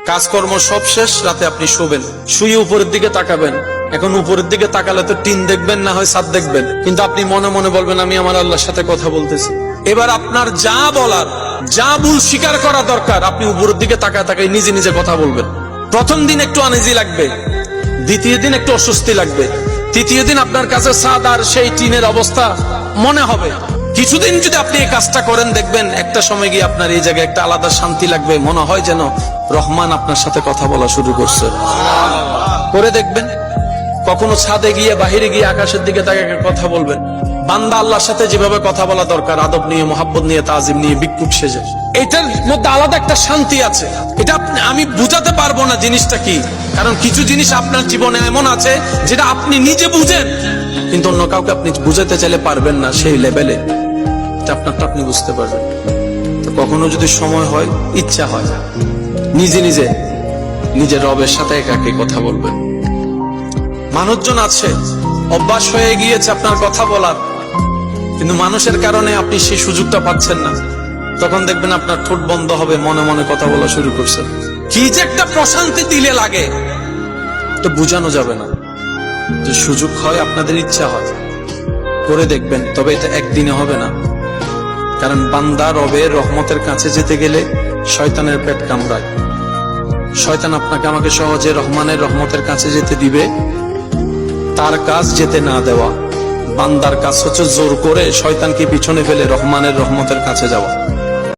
কাজকর্ম সব শেষ, রাতে আপনি শোবেন, শুয়ে উপরের দিকে তাকাবেন। এখন উপরের দিকে তাকালে তো টিন দেখবেন, না হয় ছাদ দেখবেন, কিন্তু আপনি মনে মনে বলবেন আমি আমার আল্লাহর সাথে কথা বলতেছি। এবার আপনার যা বলার, যা ভুল স্বীকার করা দরকার, আপনি উপরের দিকে তাকায় তাকায় নিজে নিজে কথা বলবেন। প্রথম দিন একটু আনইজি লাগবে, দ্বিতীয় দিন একটু অস্বস্তি লাগবে, তৃতীয় দিন আপনার কাছে ছাদ আর সেই টিনের অবস্থা মনে হবে। কিছুদিন যদি আপনি এই কাজটা করেন, দেখবেন একটা সময় গিয়ে আপনার এই জায়গায় একটা আলাদা শান্তি লাগবে, মনে হয় যেন রহমান আপনার সাথে কথা বলা শুরু করছে। করে দেখবেন, কখনো ছাদে গিয়ে, বাহিরে গিয়ে আকাশের দিকে তাকে কথা বলবেন। বান্দা আল্লাহর সাথে যেভাবে কথা বলা দরকার, আদব নিয়ে, মোহাব্বত নিয়ে, তাজিম নিয়ে, বিক্ষুক সেজে, এটার মধ্যে আলাদা একটা শান্তি আছে। এটা আমি বুঝাতে পারবো না জিনিসটা কি, কারণ কিছু জিনিস আপনার জীবনে এমন আছে যেটা আপনি নিজে বুঝেন, কিন্তু অন্য কাউকে আপনি বুঝাতে চাইলে পারবেন না সেই লেভেলে। আপনারটা আপনি বুঝতে পারবেন। তো কখনো যদি সময় হয়, ইচ্ছা হয়, নিজে নিজে নিজের রবের সাথে একাকে কথা বলবেন। মানুষজন আছে, অভ্যাস হয়ে গিয়েছে আপনার কথা বলার, কিন্তু মানুষের কারণে আপনি সেই সুযোগটা পাচ্ছেন না। তখন দেখবেন আপনার ঠোঁট বন্ধ হবে, মনে মনে কথা বলা শুরু করছেন। কি যে একটা প্রশান্তি দিলে লাগে, তো বোঝানো যাবে না। যে সুযোগ হয়, আপনাদের ইচ্ছা হয়, করে দেখবেন। তবে এটা একদিনে হবে না, কারণ বান্দা রবের রহমতের কাছে যেতে গেলে শয়তানের পেট কামড়ায়। শয়তান আপনাকে আমাকে সহজে রহমানের রহমতের কাছে যেতে দিবে, তার কাজ যেতে না দেওয়া। বান্দার কাজ হচ্ছে জোর করে শয়তানকে পিছনে ফেলে রহমানের রহমতের কাছে যাওয়া।